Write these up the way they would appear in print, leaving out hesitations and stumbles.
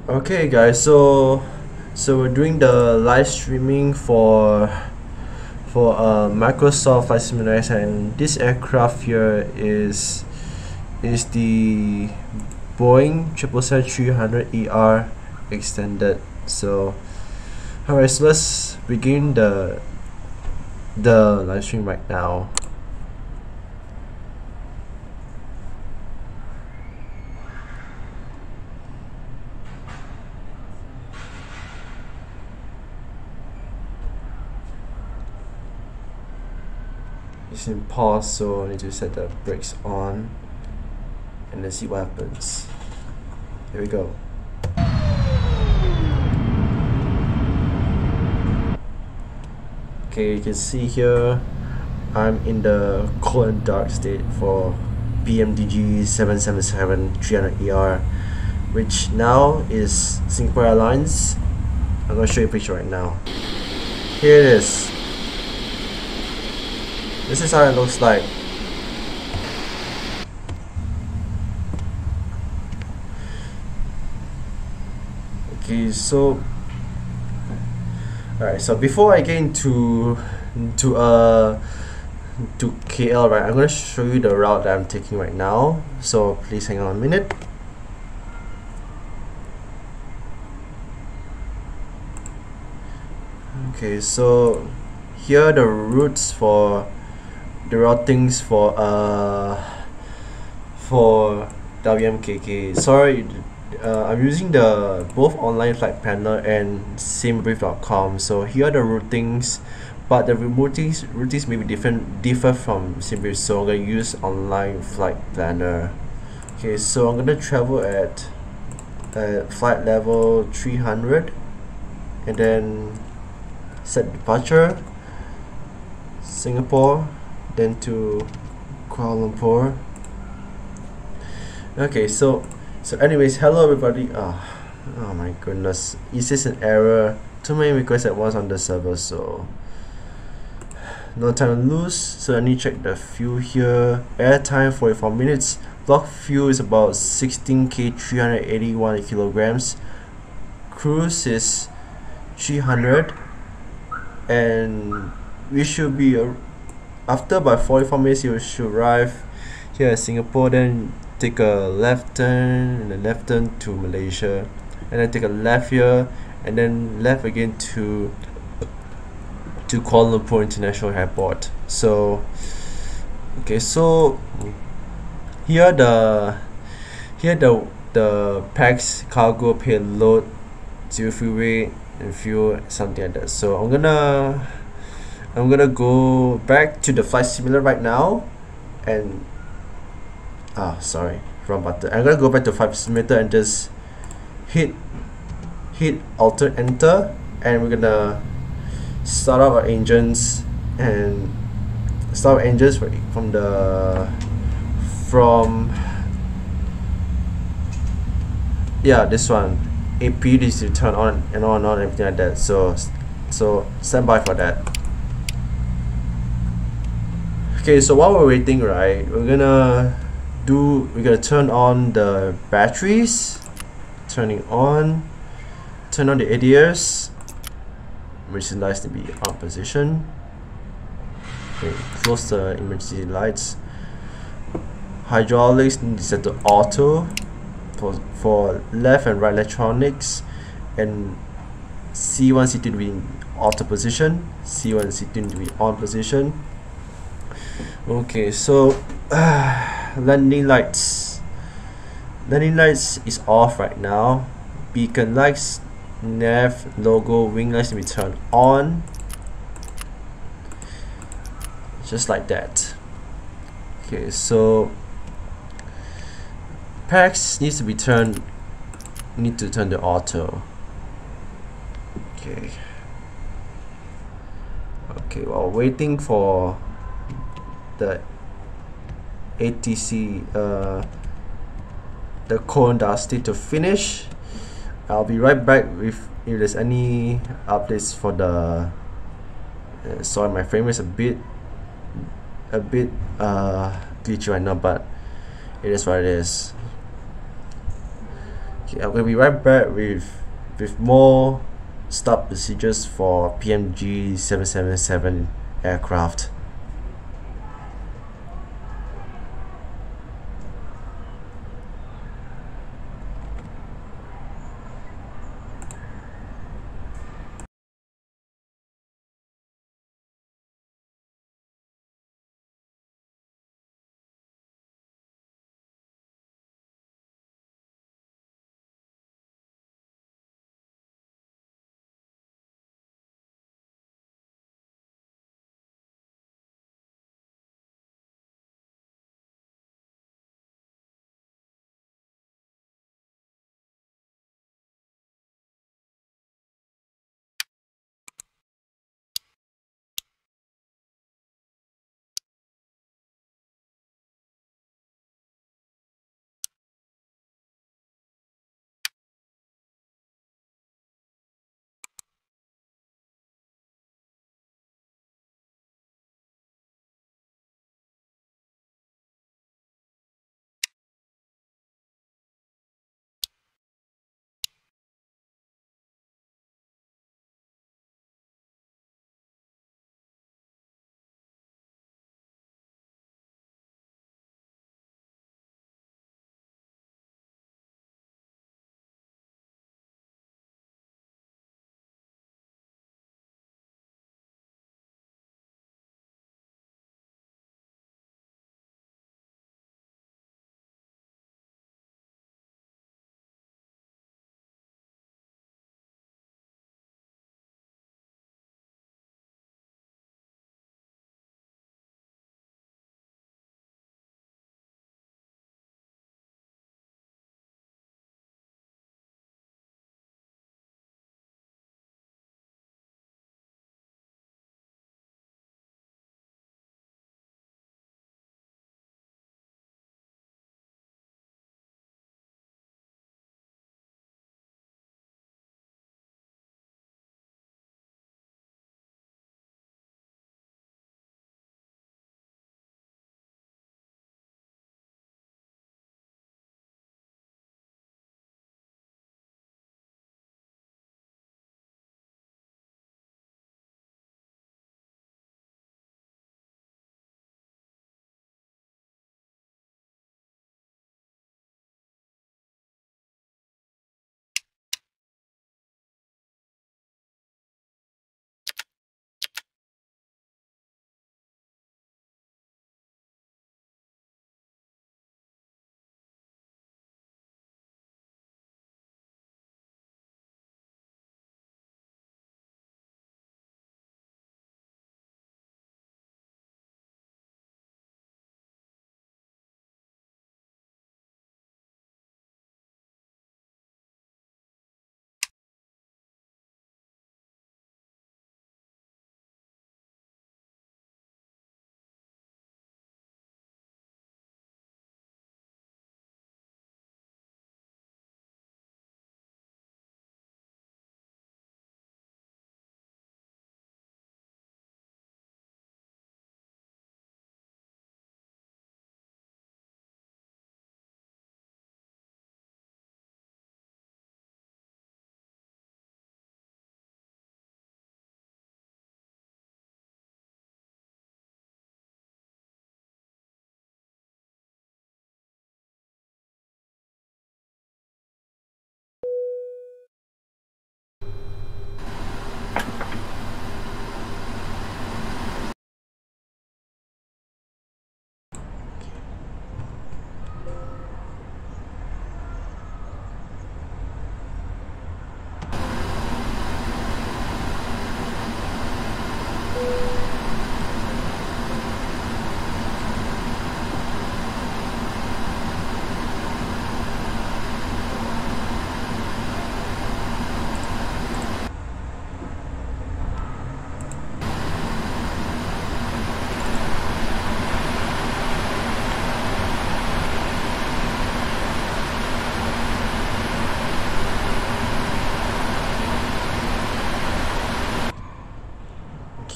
Okay guys, so we're doing the live streaming for Microsoft Flight Simulator, and this aircraft here is the Boeing 777-300ER extended. So alright, so let's begin the live stream right now. It's in pause, so I need to set the brakes on and then see what happens. Here we go. Okay, you can see here I'm in the cold and dark state for PMDG 777-300ER, which now is Singapore Airlines. I'm gonna show you a picture right now. Here it is. This is how it looks like. Okay, so alright, so before I get into KL, right, I'm gonna show you the route that I'm taking right now. So please hang on a minute. Okay, so here are the routes for the routings for WMKK. Sorry, I'm using the both online flight planner and SimBrief.com. So here are the routings, but the routings may be differ from SimBrief. So I'm gonna use online flight planner. Okay, so I'm gonna travel at flight level 300, and then set departure Singapore, then to Kuala Lumpur. Okay, so anyways, hello everybody. Oh my goodness, is this an error? Too many requests at once on the server, so no time to lose. So I need to check the fuel here. Airtime 44 minutes. Block fuel is about 16k 381 kilograms. Cruise is 300, and we should be after about 44 minutes you should arrive here at Singapore. Then take a left turn and a left turn to Malaysia, and then take a left here and then left again to Kuala Lumpur International Airport. So okay, so here the packs, cargo, payload, zero fuel weight, and fuel, something like that. So I'm gonna go back to the flight simulator right now, and sorry, wrong button. I'm gonna go back to flight simulator and just hit Alt Enter, and we're gonna start up our engines and start our engines from this one. AP is to turn on and on and everything like that. So stand by for that. Okay, so while we're waiting, right, we're gonna turn on the batteries, turn on the ADS, which is nice to be on position. Okay, close the emergency lights. Hydraulics need to set to auto for left and right electronics, and C1, C2 to be in auto position, C1, C2 to be on position. Okay, so landing lights is off right now. Beacon lights, nav, logo, wing lights to be turned on, just like that. Okay, so packs need to turn to auto. Okay, while waiting for the ATC, the cone dusty to finish, I'll be right back with if there's any updates for the sorry, my frame is a bit glitchy right now, but it is what it is. Okay, I'm gonna be right back with more start procedures for PMDG 777 aircraft.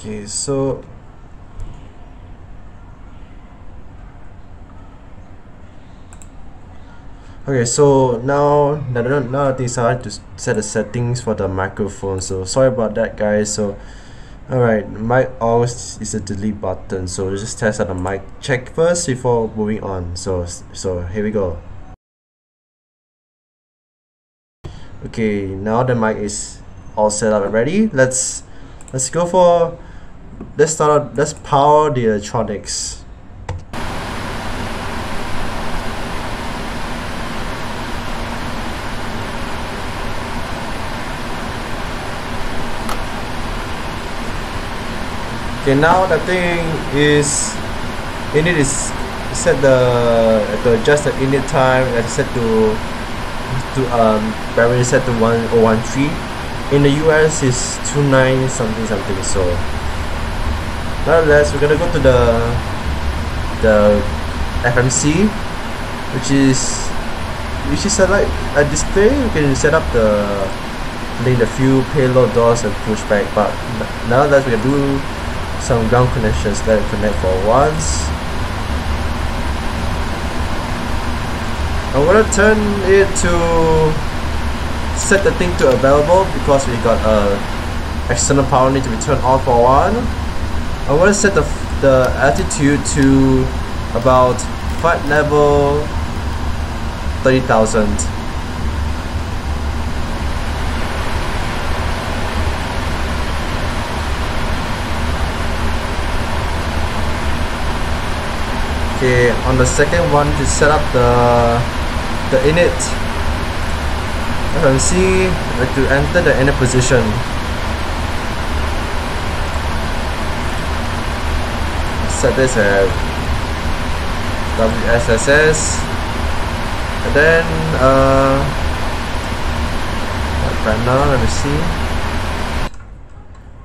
Okay, so now I decided to set the settings for the microphone. So sorry about that, guys. So alright, mic always is a delete button. So just test out the mic check first before moving on. So here we go. Okay, now the mic is all set up and ready. Let's go for let's power the electronics. Okay, now the thing is init is set to adjust the init time and set to Barry set to 1013. In the US is 29 something. So nonetheless, we're gonna go to the FMC, which is like a display. You can set up the few payload doors and pushback. But nonetheless, we can do some ground connections. Let it connect for once. I'm gonna turn it to set the thing to available because we got external power need to be turned on for one. I'm gonna set the altitude to about flight level 30,000. Okay, on the second one to set up the init FMC to enter the init position. Set this at WSSS, and then right now let me see.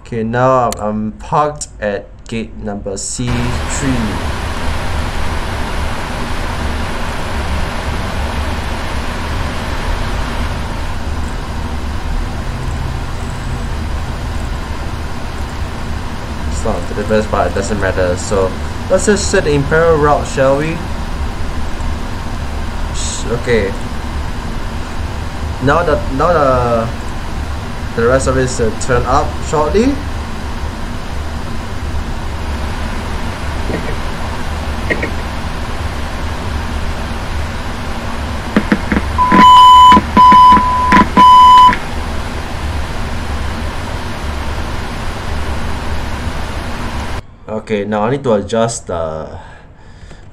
Okay, now I'm parked at gate number C3. Not the best, but it doesn't matter. So let's just set the imperial route, shall we? Okay. Now the rest of it is turn up shortly. Okay, now I need to adjust the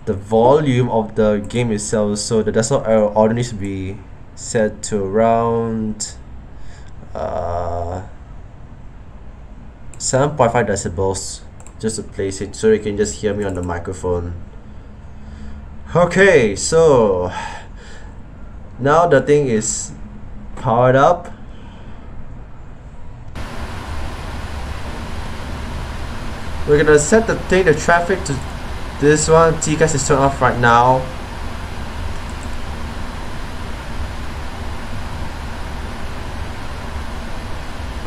volume of the game itself, so the decimal order needs to be set to around 7.5 decibels, just to place it so you can just hear me on the microphone. Okay, so now the thing is powered up. We're gonna set the traffic to this one. TCAS is turned off right now.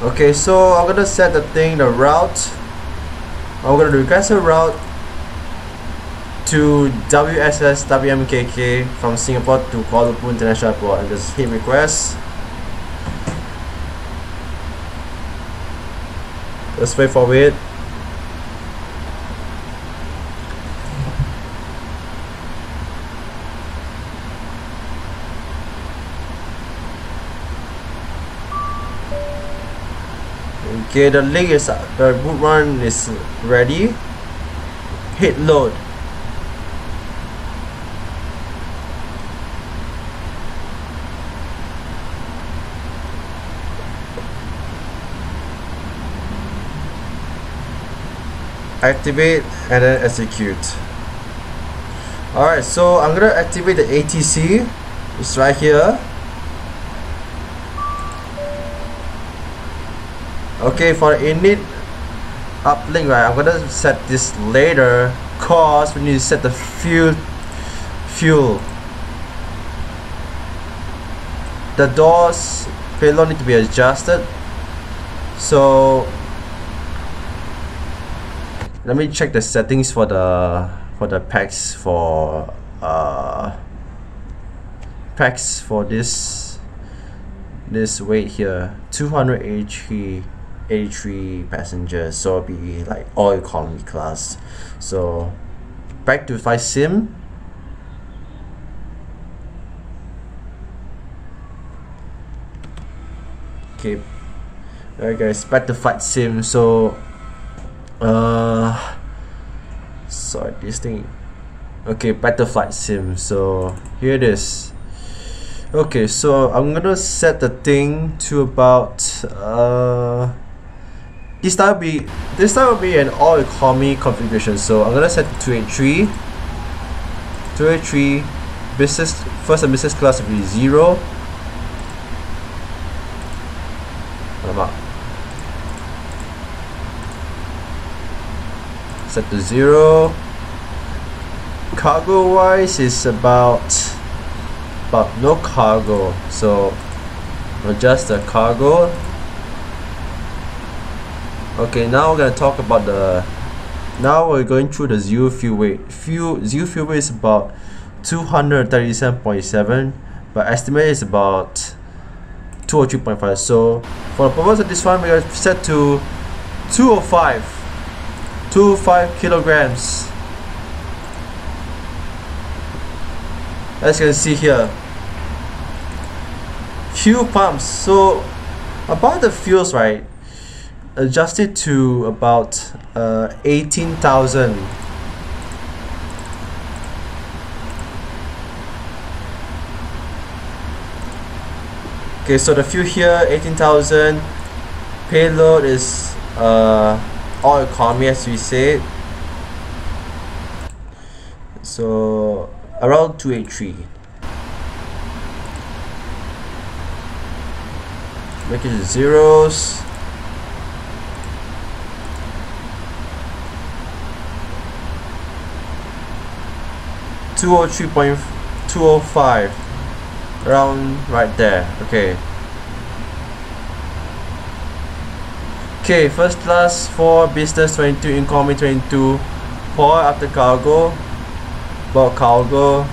Okay, so I'm gonna set the route. I'm gonna request a route to WSS WMKK from Singapore to Kuala Lumpur International Airport, and just hit request. Let's wait for it. Okay, the link is the boot run is ready. Hit load. Activate and then execute. Alright, so I'm gonna activate the ATC. It's right here. Okay, for the init uplink, right, I'm gonna set this later cause we need to set the fuel. The doors payload need to be adjusted, so let me check the settings for the packs for this weight here, 283 passengers, so it'll be like all economy class. So back to flight sim. Okay, alright guys, back to flight sim. So sorry, this thing. Okay, back to flight sim. So here it is. Okay, so I'm gonna set the thing to about this time will be an all economy configuration. So I'm gonna set 283 business, first and business class will be 0. Set to 0. Cargo wise is about no cargo, so adjust the cargo. Okay, now we're gonna talk about now we're going through the zero fuel weight. Zero fuel weight is about 237.7, but estimate is about 203.5. So for the purpose of this one, we're gonna set to 205 kilograms. As you can see here, fuel pumps. So about the fuels, right, adjusted to about 18,000. Okay, so the fuel here 18,000. Payload is all economy, as we said. So around 283. Make it zeros. $203.205, around right there. Okay. Okay, first class 4, business 22, economy 22, port after cargo, about cargo.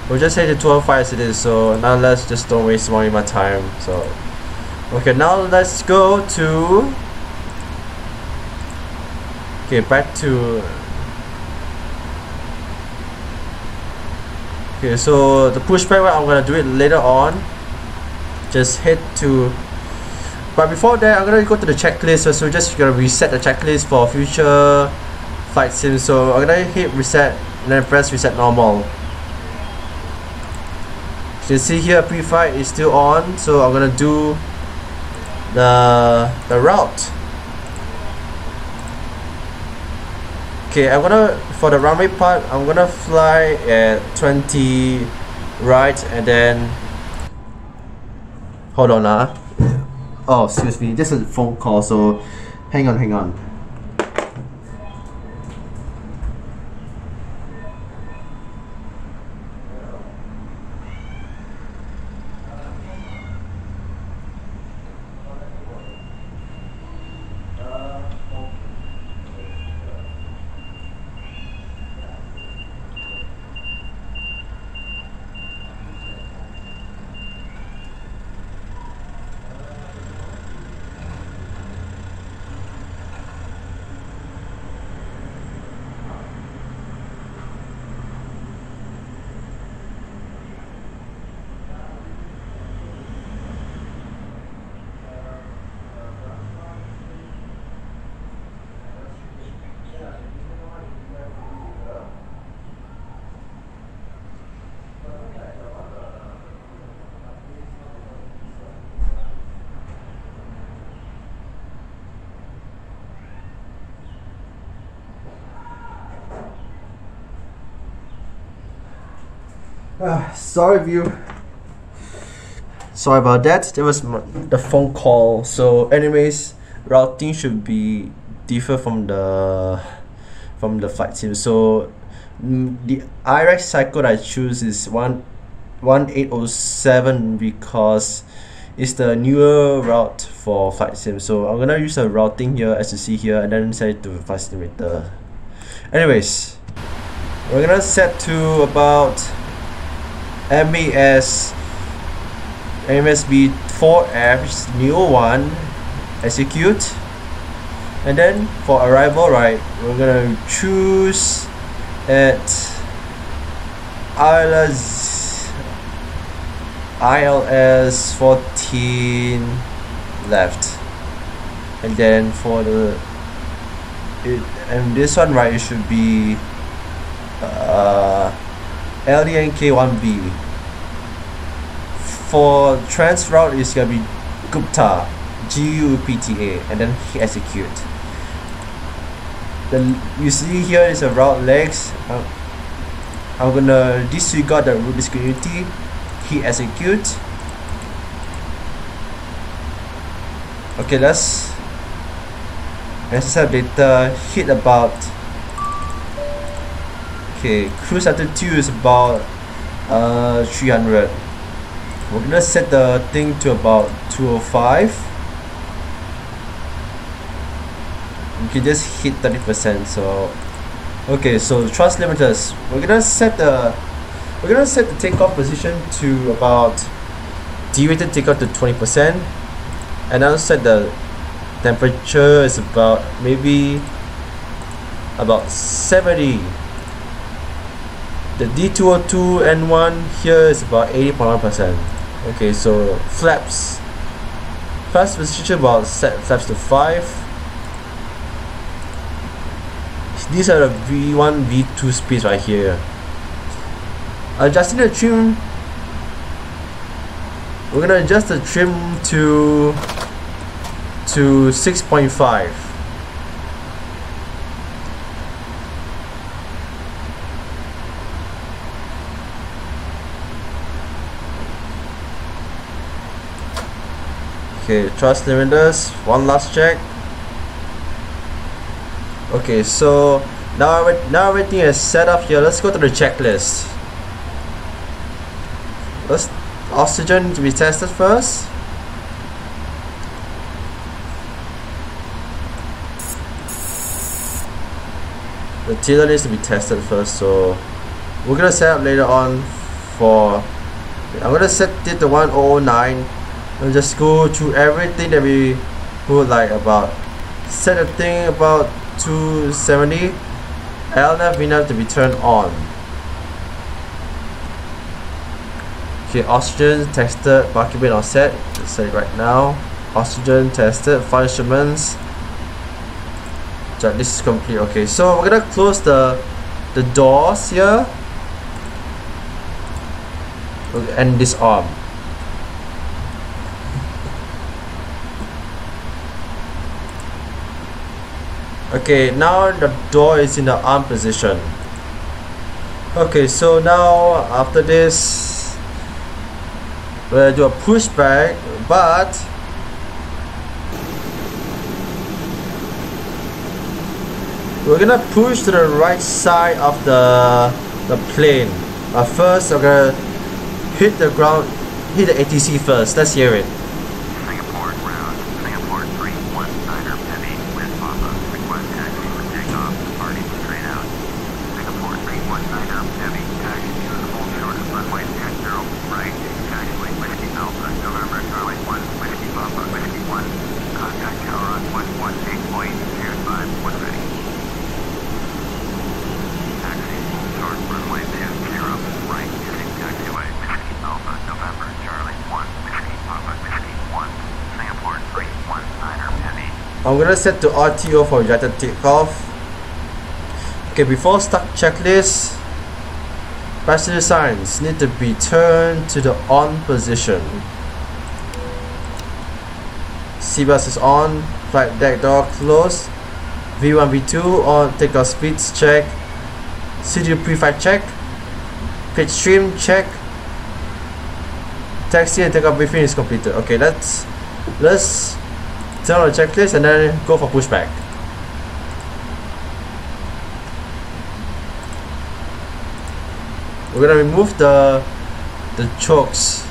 We'll just say the 205 as it is, so now let's just don't waste more of my time. So okay, now let's go to back to so the pushback, I'm gonna do it later on. Just hit to, but before that I'm gonna go to the checklist. So we're just gonna reset the checklist for future flight sims. So I'm gonna hit reset and then press reset normal. You can see here pre-flight is still on, so I'm gonna do the route. Okay, for the runway part, I'm gonna fly at 20 right, and then hold on oh, excuse me, this is a phone call, so hang on. Sorry about that. That was the phone call. So anyways, routing should be different from the flight sim. So the IREX cycle I choose is 1807 because is the newer route for flight sim. So I'm gonna use the routing here as you see here, and then set it to flight simulator. Anyways, we're gonna set to about MAS B4F, which is new one. Execute, and then for arrival, right, we're gonna choose at ILS 14 left, and then for and this one, right, it should be LDNK 1B. For trans route, it's gonna be Gupta, GUPTA, and then hit execute. Then you see here is a route legs. I'm gonna disregard the route discontinuity, hit execute. Okay, let's have data, hit about, okay, cruise altitude is about 300. We're gonna set the thing to about 205. We can just hit 30%. So okay, so thrust limiters, we're gonna set the takeoff position to about deviated takeoff to 20%, and I'll set the temperature is about maybe about 70. The D202 N1 here is about 80.1%. Okay, so flaps position about set flaps to 5. These are the V1, V2 speeds right here. Adjusting the trim, we're gonna adjust the trim to 6.5. Okay, thrust limiters, one last check. Okay, so now everything is set up here. Let's go to the checklist. Oxygen to be tested first. The tiller needs to be tested first, so we're gonna set up later on for. I'm gonna set it to 1009 and just go through everything that we would like about. Set the thing about 270. LNAV VNAV to be turned on. Okay, oxygen tested, bucket bin on set. Let's set it right now. Oxygen tested, fire instruments. This is complete. Okay, so we're gonna close the doors here and disarm. Okay, now the door is in the arm position. Okay, so now after this, we'll do a pushback, but we're gonna push to the right side of the plane. First, we're gonna hit the ground, hit the ATC first. Let's hear it. Singapore ground, Singapore 319er heavy with Papa. Request taxi for takeoff. Departing straight out. Singapore 319er heavy taxi to the full short of runway 10 right. Taxiway Whiskey Alpha, November Charlie 1, Whiskey Papa, Whiskey 1. Contact tower on 118.05 when ready. Taxi full short runway 20 right using taxiway Whiskey Alpha, November Charlie 1, Whiskey Papa, Whiskey 1. Singapore 319er heavy. I'm gonna set to RTO for rejected takeoff. Okay, before start checklist, passenger signs need to be turned to the on position. Seatbelt is on, flight deck door closed, V1, V2 on, takeoff speeds check, CDU pre-flight check, pitch stream check, taxi and takeoff briefing is completed. Okay, let's turn on the checklist and then go for pushback. We're gonna remove the chokes.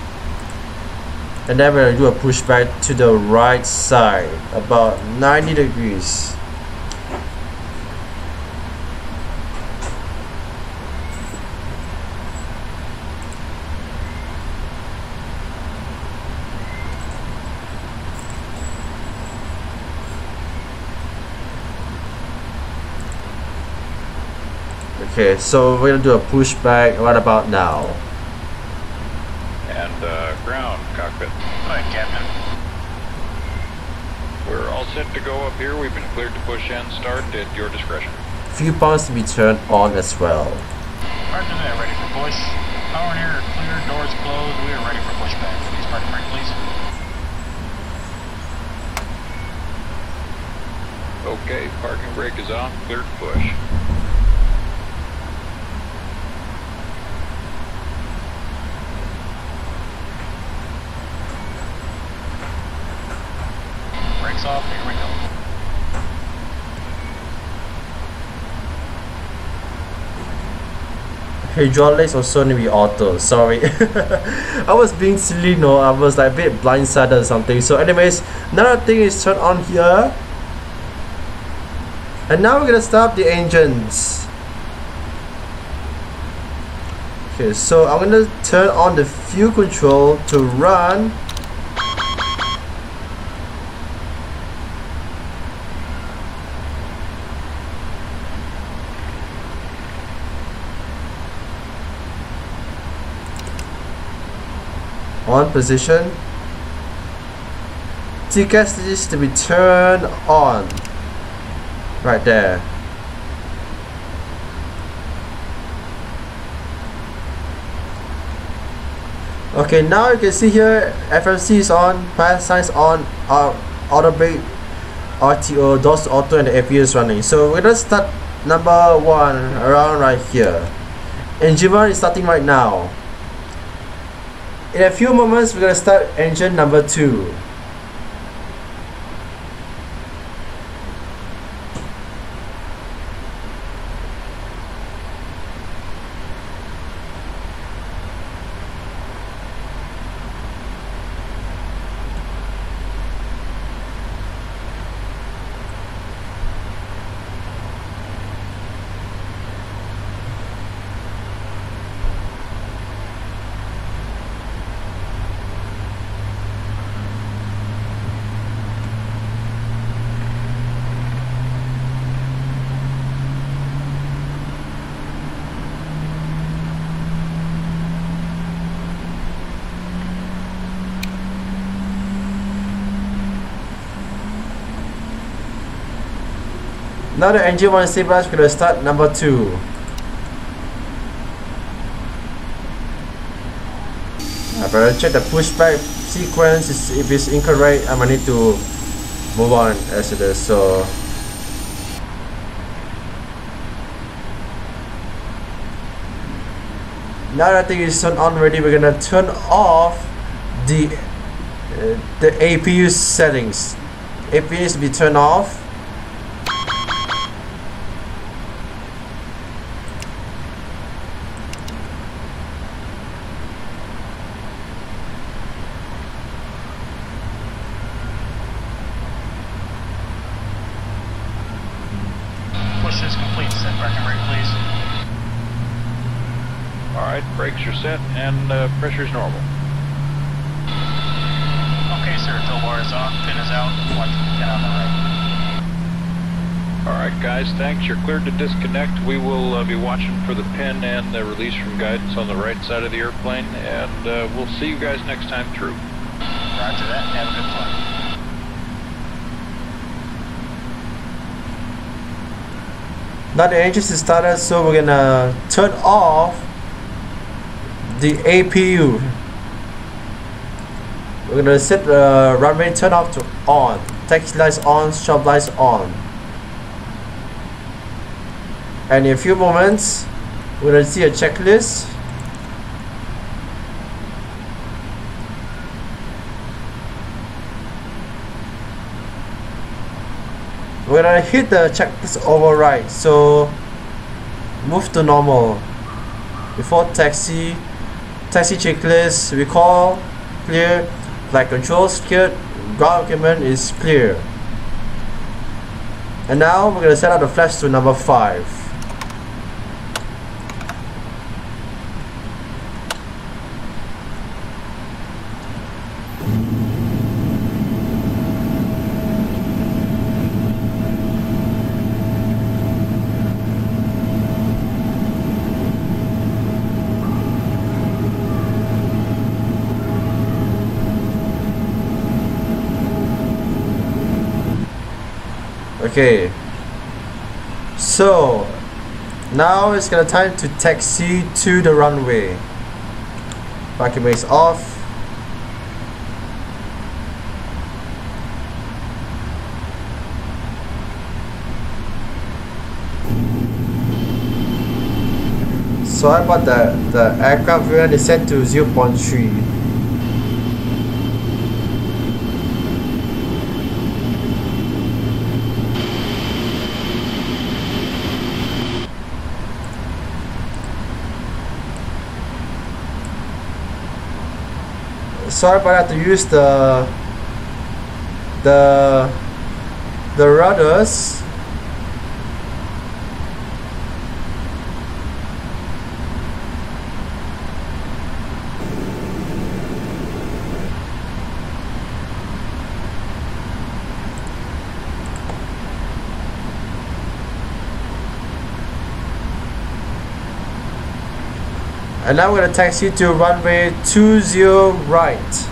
and then we're going to do a pushback to the right side about 90 degrees. Okay, so we're gonna do a pushback right about now. And ground cockpit. Go ahead, Captain. We're all set to go up here. We've been cleared to push and start at your discretion. Few pumps to be turned on as well. Roger that, ready for push. Power and air are clear, doors closed. We are ready for pushback. Please parking brake, please. Okay, parking brake is off. Cleared to push. Brakes off, here we go. Hydraulics also need to be auto, sorry. I was being silly, no, I was like a bit blindsided or something. So anyways, another thing is turned on here. And now we're gonna start the engines. Okay, so I'm gonna turn on the fuel control to run. On position. TCAS needs to be turned on. Right there. Okay, now you can see here FMC is on, pass signs on, auto brake, RTO, DOS auto, and the APU is running. So we're gonna start number 1 around right here. Engine 1 is starting right now. In a few moments, we're gonna start engine number 2. Now the engine 1 is stabilized, we're going to start number 2. I better check the pushback sequence. If it's incorrect, I might need to move on as it is. So now that thing is turned on already, we're going to turn off the APU settings. APU needs to be turned off. Push is complete. Set parking brake, please. Alright, brakes are set and pressure's normal. Okay, sir. Tow bar is off. Pin is out. Watch the pin on the right. Alright guys, thanks. You're cleared to disconnect. We will be watching for the pin and the release from guidance on the right side of the airplane, and we'll see you guys next time through. Roger that. Have a good flight. Now the engines is started, so we're gonna turn off the APU. We're gonna set the runway turn off to on, taxi lights on, stop lights on. And in a few moments, we're gonna see a checklist. We're gonna hit the checklist override, so move to normal. Before taxi checklist, recall, clear, Flight control secured, ground equipment is clear. And now we're gonna set out the flash to number 5. Okay, so now it's gonna time to taxi to the runway. Parking brakes off. Sorry about the aircraft variant is set to 0.3. Sorry, but I have to use the rudders. And now we're going to taxi to runway 20 right.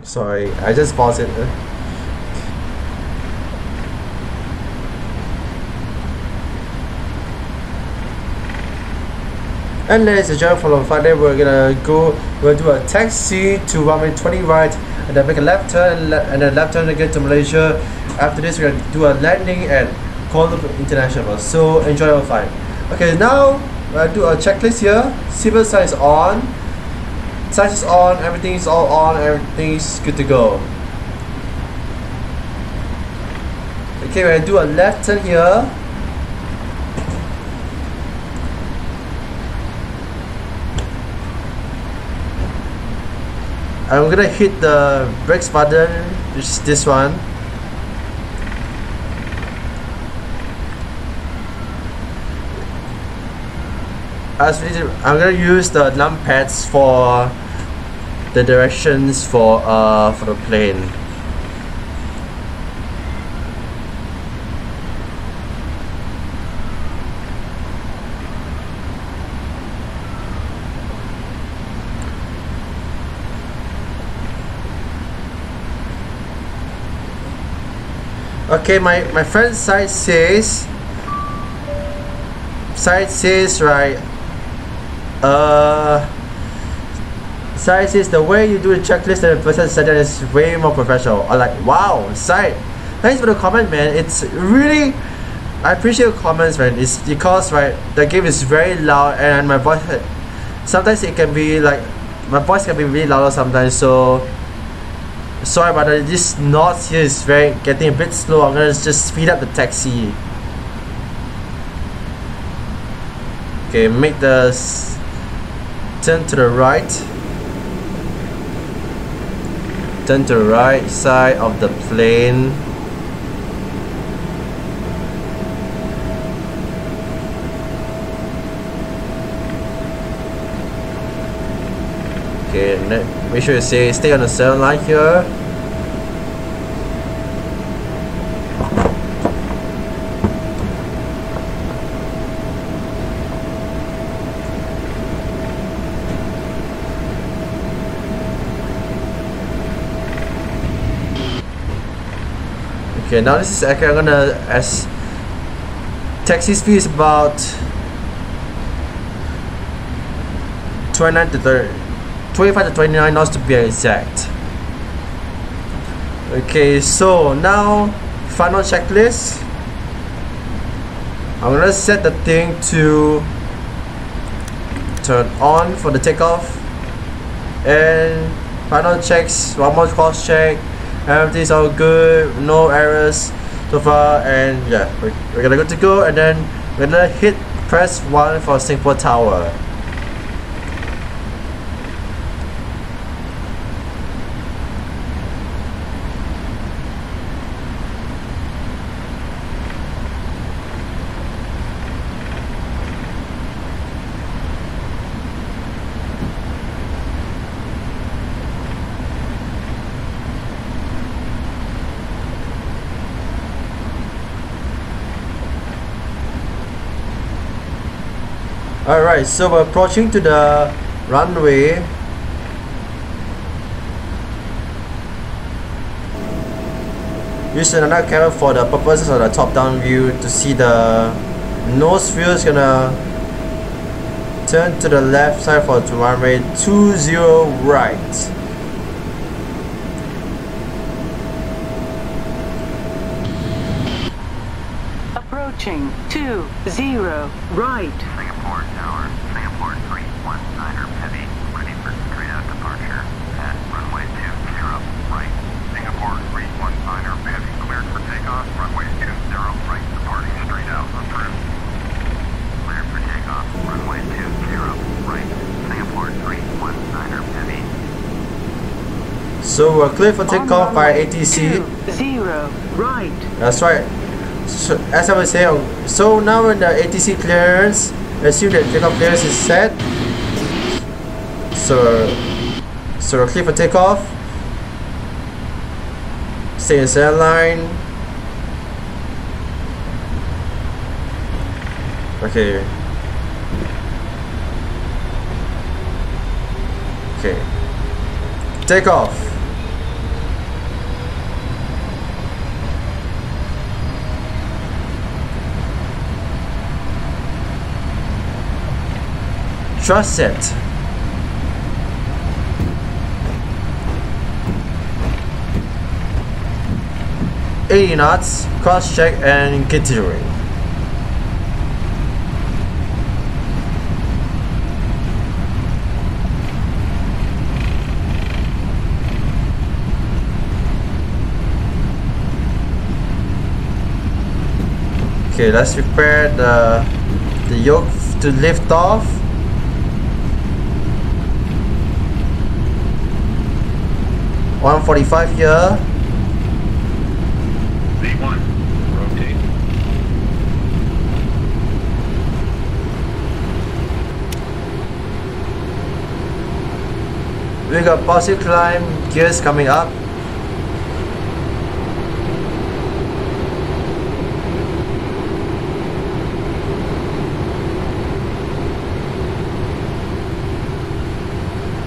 Sorry, I just paused it. And ladies and gentlemen, for the Friday, we'll do a taxi to runway 20 right, and then make a left turn, and then left turn again to Malaysia. After this, we're gonna do a landing at Kuala Lumpur International. So enjoy your flight. Okay, now we'll do a checklist here. Civil sign is on. Sight is on, everything is all on, everything is good to go. Okay, we're gonna do a left turn here. I'm gonna hit the brakes button, which is this one. I'm gonna use the numpads for the directions for the plane. Okay, my friend's site says right. Site says the way you do the checklist and the person said that is way more professional. I'm like, wow, Site, thanks for the comment, man. It's really, I appreciate your comments, man. It's because right, the game is very loud and my voice, sometimes it can be like, my voice can be really loud sometimes. So sorry about that. This noise here is getting a bit slow. I'm gonna just speed up the taxi. Okay, make the turn to the right. Turn to the right side of the plane. Okay, make sure you stay on the center line here. Okay, now this is actually, I'm gonna, as taxi speed is about 29 to 30. 25 to 29 knots to be exact. Okay, so now final checklist. I'm gonna set the thing to turn on for the takeoff, and final checks, one more cross check, everything's all good, no errors so far, and yeah, we're gonna go to go, and then we're gonna hit press 1 for Singapore Tower. Alright, so we're approaching to the runway. Use another camera for the purposes of the top-down view to see the nose wheel is gonna turn to the left side for the runway 20 right. Approaching 20 right. Singapore Tower, Singapore 319er Heavy, ready for straight out departure at runway 20 right. Singapore 319er Heavy, cleared for takeoff, runway 20 right, departing straight out, approved. Cleared for takeoff, runway 20 right. Singapore 319er Heavy. So we're cleared for takeoff by ATC. 20 right. That's right. So, as I was saying, so now in the ATC clearance, assume that takeoff clearance is set. So we're clear for takeoff. Stay in center line. Okay. Okay. Take off. Trust set. $80 knots, cross check and catering. Okay, let's prepare the yoke to lift off. $145 here. V1, rotate. We got positive climb, gears coming up.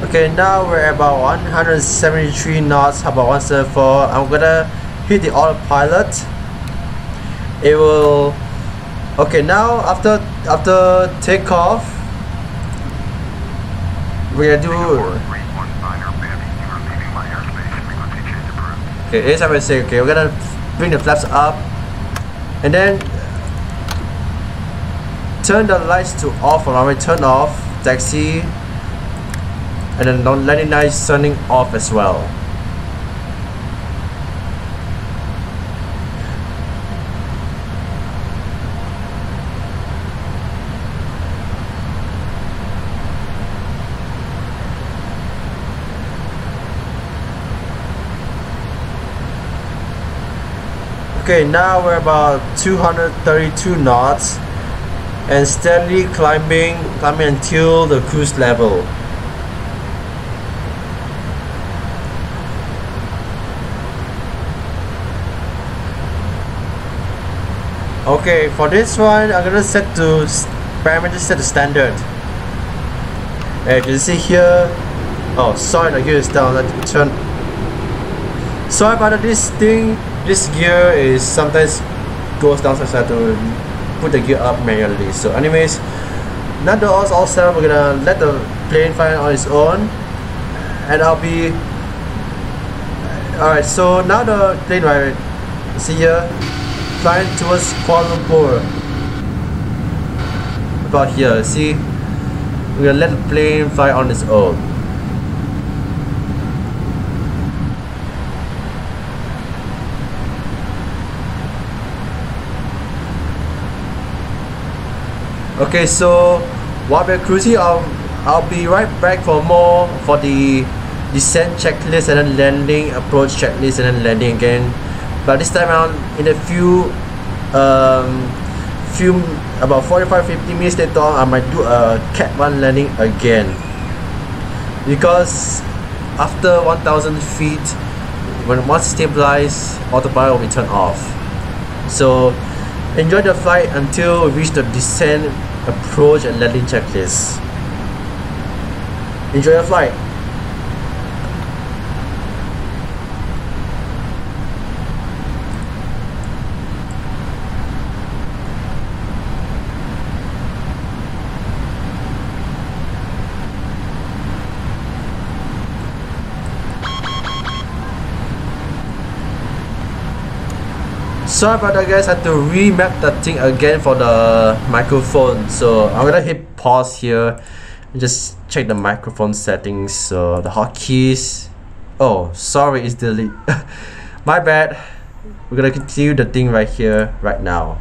Okay, now we're about 173 knots, about 174. I'm gonna hit the autopilot. It will. Okay, now after takeoff, we're gonna do. Okay, as I was saying, okay, we're gonna bring the flaps up, and then turn the lights to off on runway. Turn off taxi. And then landing lights turning off as well. Okay, now we're about 232 knots and steadily climbing until the cruise level. Okay, for this one, I'm gonna set to parameter set to standard. And you can see here. Oh, sorry, the gear is down. Let's turn. Sorry about this thing. This gear is sometimes goes down, so I have to put the gear up manually. So, anyways, now that all set up, we're gonna let the plane fly on its own. and I'll be alright. So now the plane, right, see here, flying towards Kuala Lumpur. About here, see, we're gonna let the plane fly on its own. Okay, so while we're cruising, I'll be right back for more for the descent checklist and then landing, approach checklist and then landing again. But this time around, in a few about 45-50 minutes later on, I might do a Cat 1 landing again, because after 1000 feet, once stabilized, autopilot will be turned off. So enjoy the flight until we reach the descent, approach and landing checklist. Enjoy your flight. Sorry about that, guys. I had to remap the thing again for the microphone, so I'm gonna hit pause here and just check the microphone settings. So the hotkeys, oh sorry, it's delete. My bad. We're gonna continue the thing right here right now.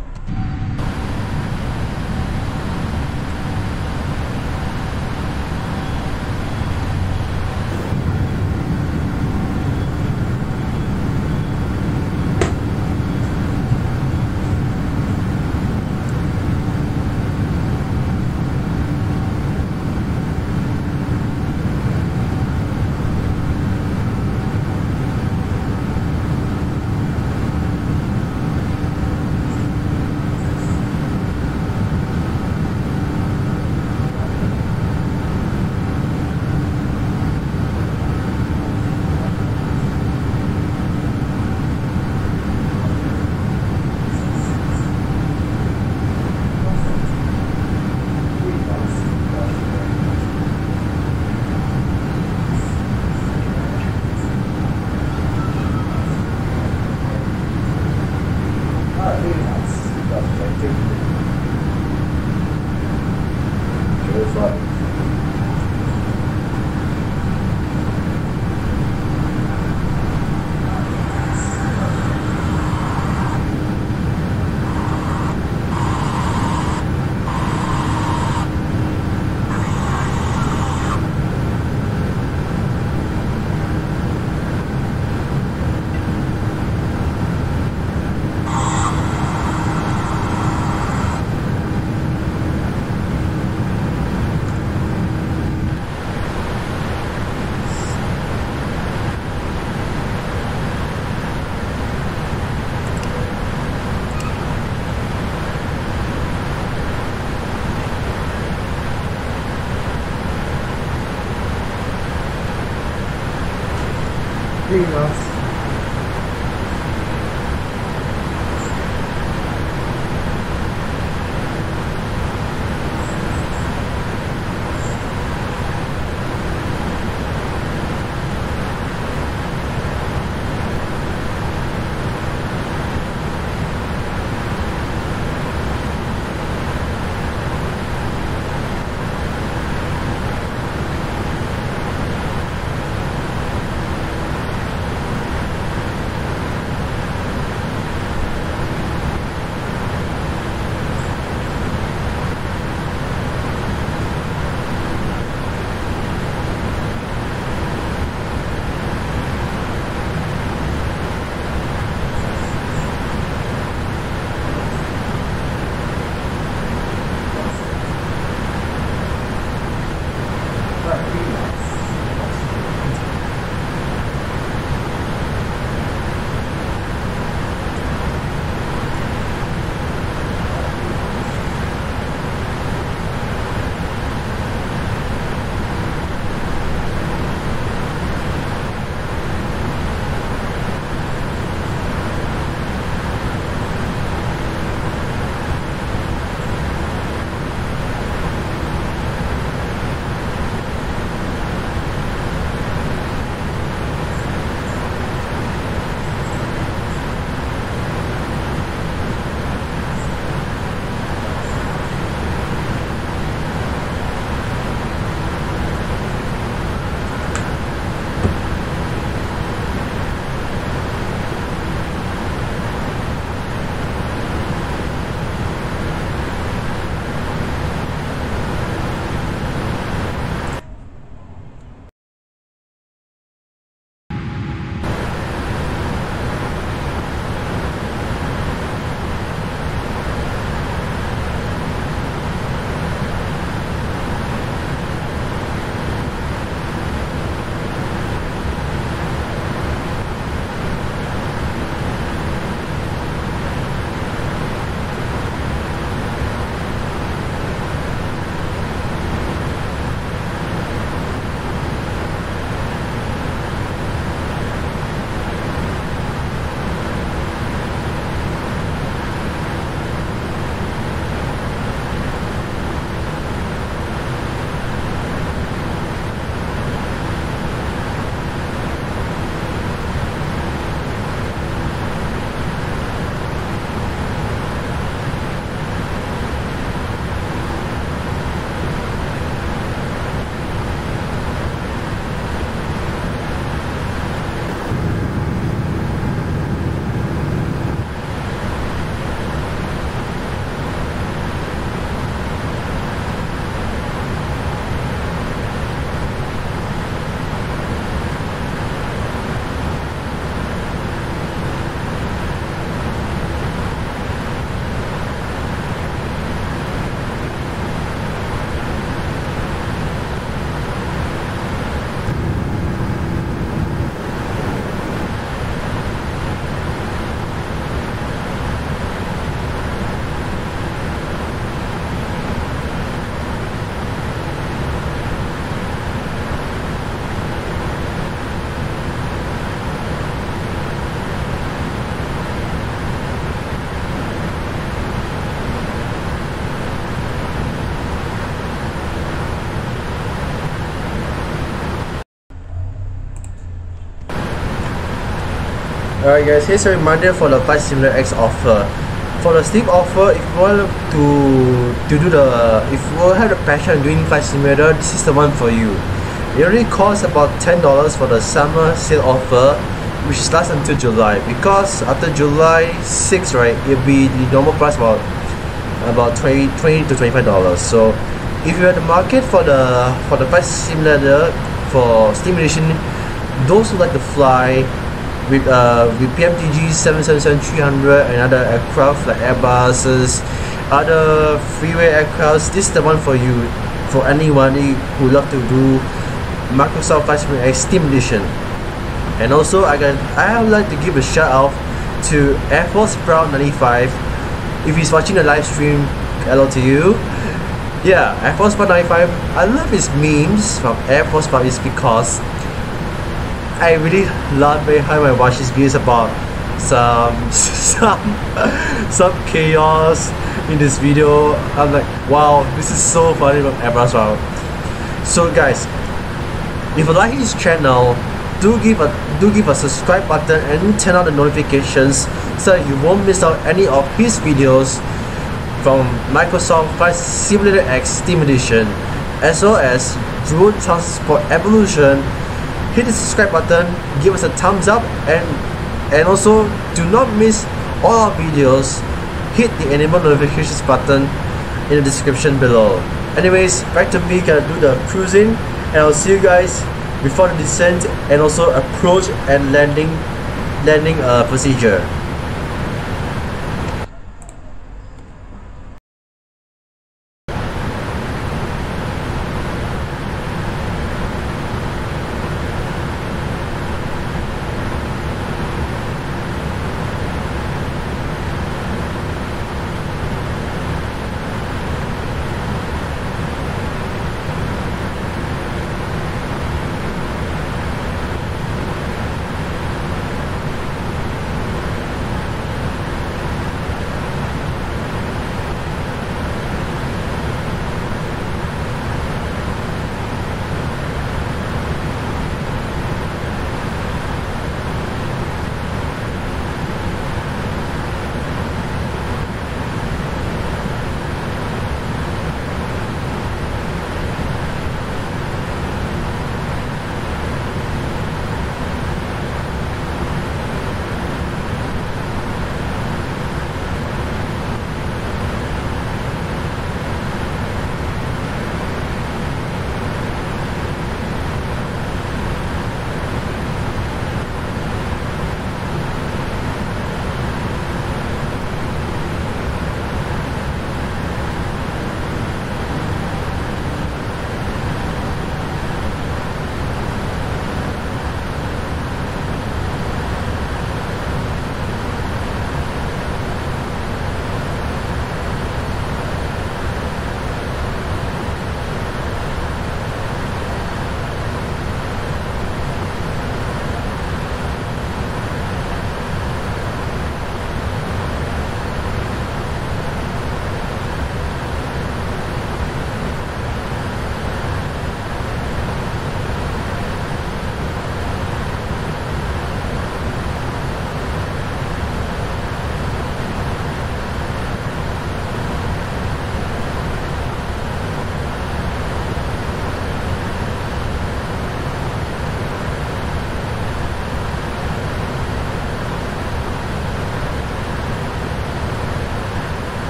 Alright guys, here's a reminder for the Flight Simulator X offer. For the Steam offer, if you want if you have the passion of doing Flight Simulator, this is the one for you. It only costs about $10 for the summer sale offer, which lasts until July. Because after July 6, right, it'll be the normal price about $20 to $25. So if you're at the market for the Flight Simulator for Steam Edition, those who like to fly with PMDG B777-300 and other aircraft like Airbuses, other freeway aircrafts, this is the one for you, for anyone who love to do Microsoft Flight Simulator X Steam Edition. And also I would like to give a shout out to Air Force Proud 95. If he's watching the live stream, hello to you. Yeah, Air Force Proud 95, I love his memes from Air Force Proud is because I really love behind my watch his videos about some chaos in this video. I'm like, wow, this is so funny from Air Force Proud. So guys, if you like his channel, do give a subscribe button and turn on the notifications so that you won't miss out any of his videos from Microsoft Flight Simulator X Steam Edition, as well as Drone Transport Evolution. Hit the subscribe button, give us a thumbs up, and also do not miss all our videos. Hit the enable notifications button in the description below. Anyways, back to me, gonna do the cruising, and I'll see you guys before the descent and also approach and landing procedure.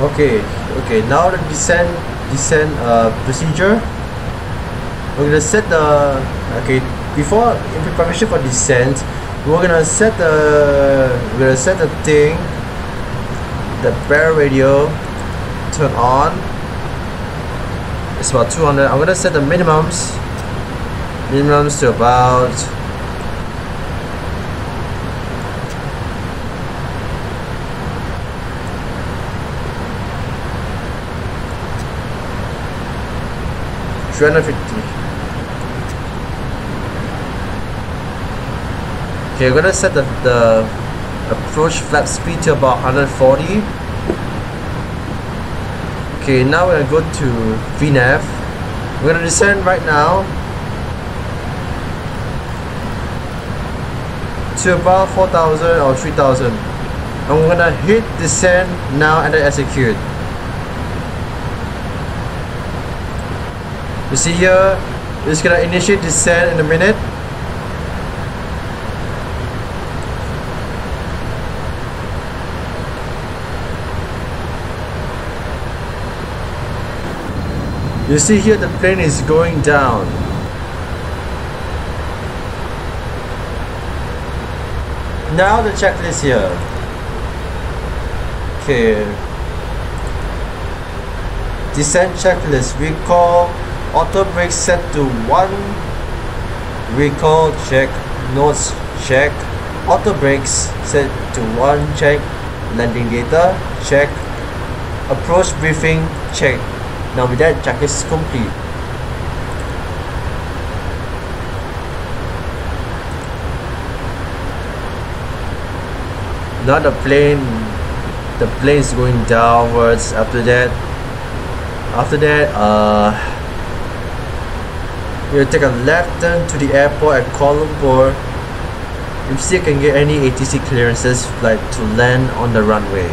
Okay, now the descent procedure. We're gonna set the before in preparation for descent, we're gonna set the thing, the barrel radio, turn on. It's about 200. I'm gonna set the minimums to about 350. Okay, we're gonna set the approach flap speed to about 140. Okay, now we're gonna go to VNAV. We're gonna descend right now to about 4,000 or 3,000. And we're gonna hit descend now and then execute. You see here, it's gonna initiate descent in a minute. You see here the plane is going down. Now the checklist here. Okay. Descent checklist. Recall auto brake set to 1. Recall check. Notes check. Auto brakes set to 1. Check. Landing data check. Approach briefing check. Now with that, checklist is complete. Now the plane is going downwards. After that, we'll take a left turn to the airport at Kuala Lumpur. If see you can get any ATC clearances flight to land on the runway.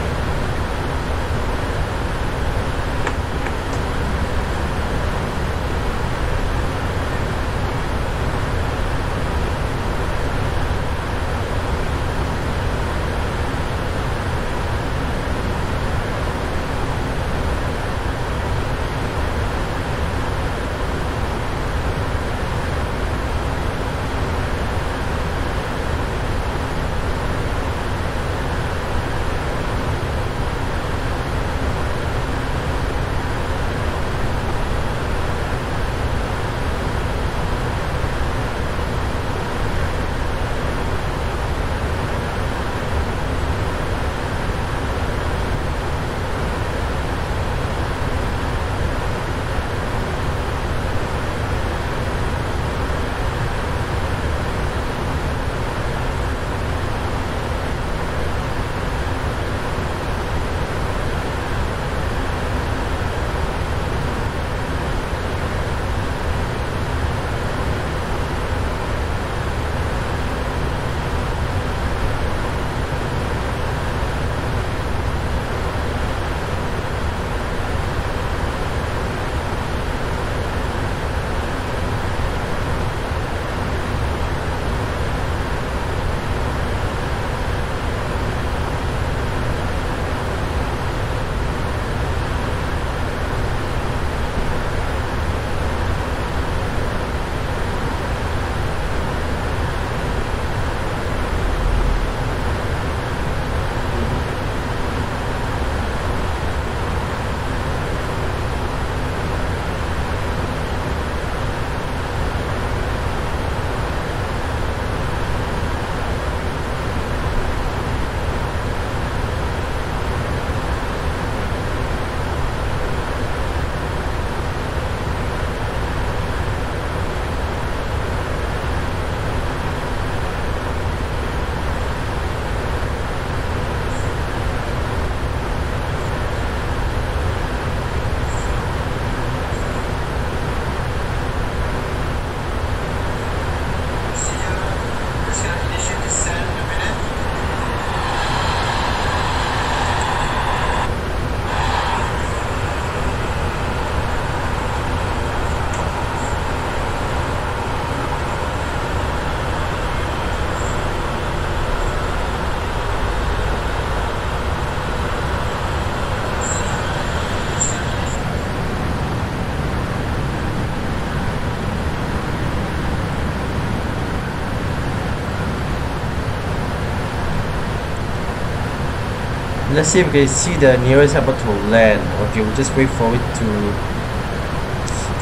let's see if we can see the nearest airport to land. Okay, we'll just wait for it to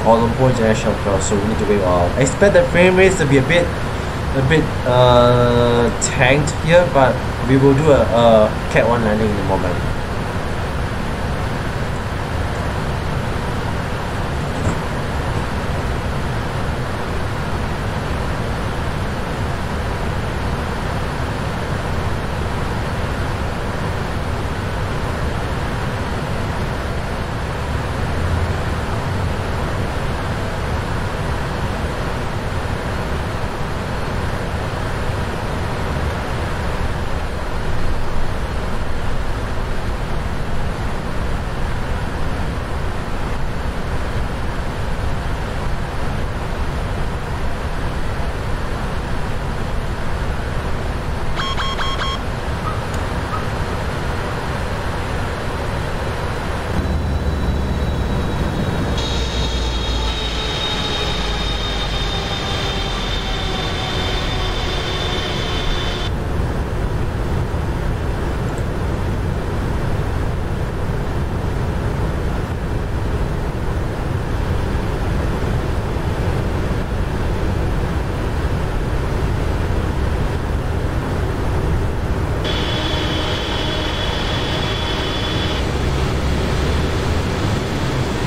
Kuala Lumpur International Airport, so we need to wait a while. I expect the frame rates to be a bit tanked here, but we will do a Cat 1 landing in a moment.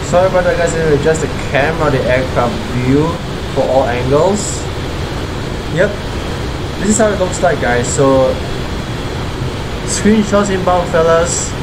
Sorry about that, guys. Let me adjust the camera, the aircraft view for all angles. Yep, this is how it looks like, guys. So screenshots inbound, fellas.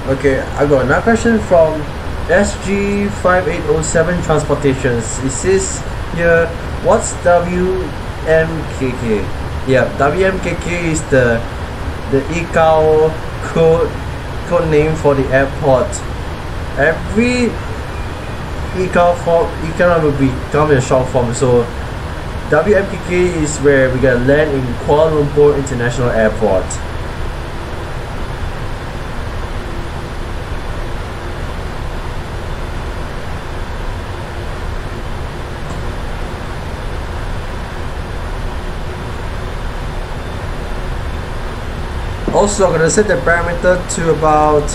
Okay, I got another question from SG5807 Transportations. It says here, what's WMKK? Yeah, WMKK is the ICAO code name for the airport. Every ICAO will become in short form. So WMKK is where we gonna land in Kuala Lumpur International Airport. Also, I'm gonna set the parameter to about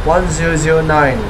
1009.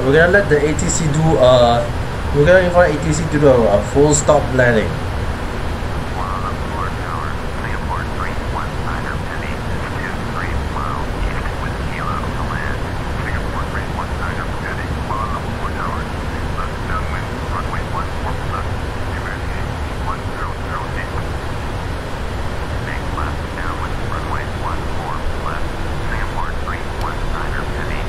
We're gonna let the ATC do we're gonna invite ATC to do a full stop landing. Singapore 319er Heavy is 3 miles east with kilo to land. Singapore 319er Heavy, Kuala Lumpur Tower. Left downwind, runway 14 left, USD 1008. Make left downwind, runway 14 left. Singapore 319er Heavy.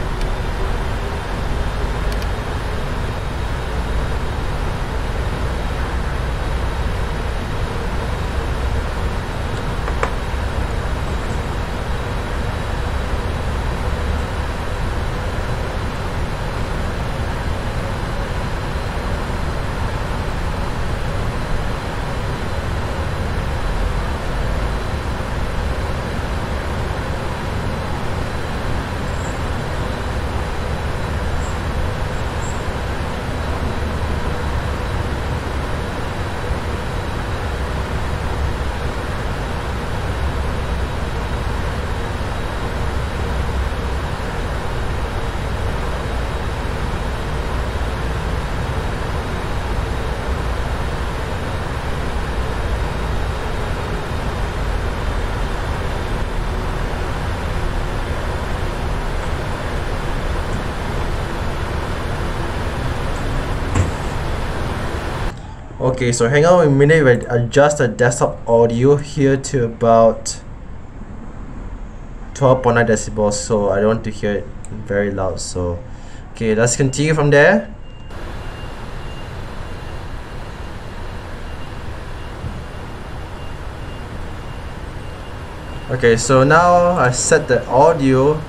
Okay, so hang on a minute, we adjust the desktop audio here to about 12.9 decibels, so I don't want to hear it very loud. So okay, let's continue from there. Okay, so now I set the audio.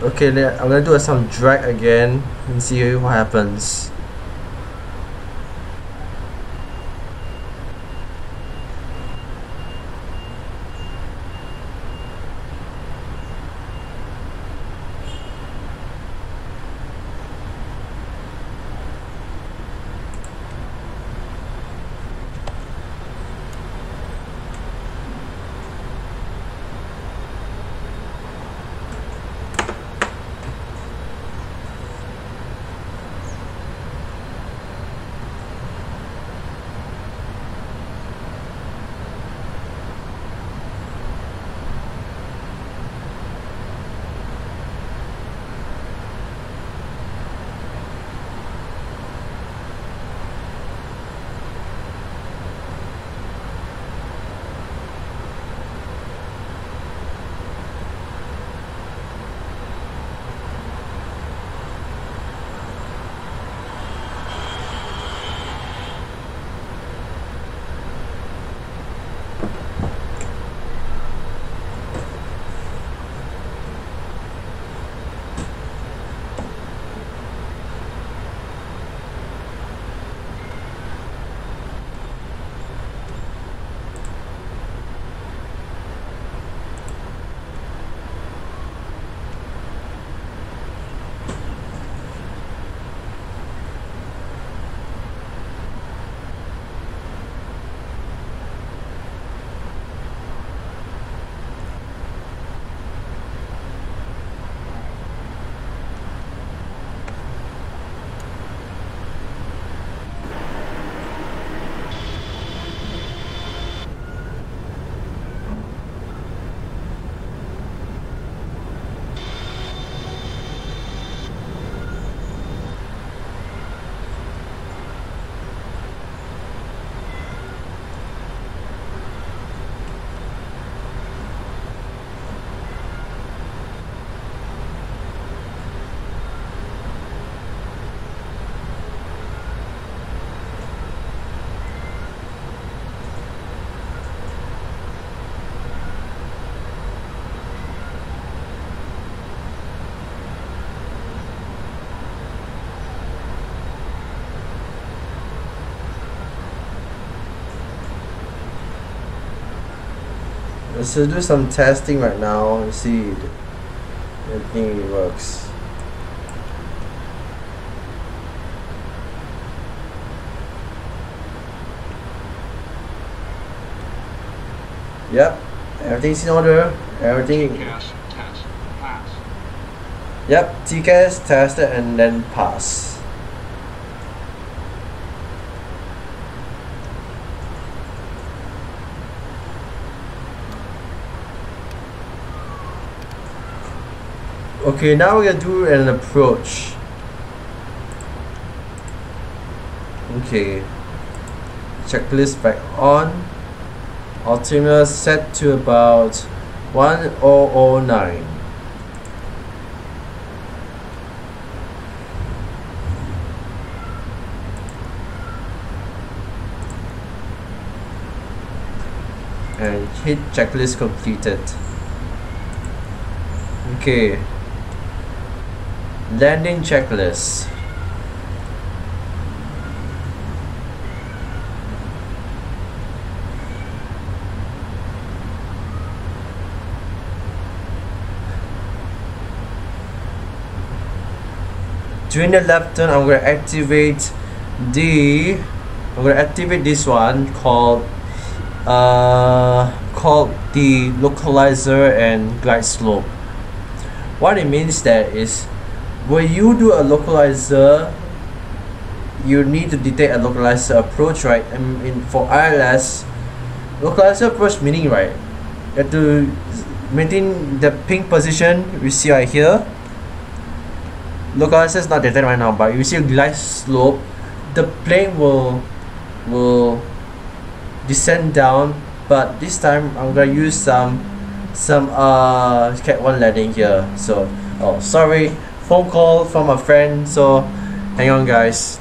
Okay, I'm gonna do some drag again and see what happens. Let's just do some testing right now and see if everything works. Yep, everything's in order. Everything. Test, pass. Yep, TCAS tested and then pass. Okay, now we're gonna do an approach. Okay, checklist back on. Altimeter set to about 1009. And hit checklist completed. Okay, landing checklist. During the left turn, I'm going to activate this one called the localizer and glide slope. What it means that is when you do a localizer, you need to detect a localizer approach, right? And for ILS, localizer approach meaning, right, you have to maintain the ping position we see right here. Localizer is not detected right now, but you see a glide slope, the plane will descend down, but this time I'm gonna use some Cat 1 landing here. So, oh sorry, phone call from a friend, so hang on guys.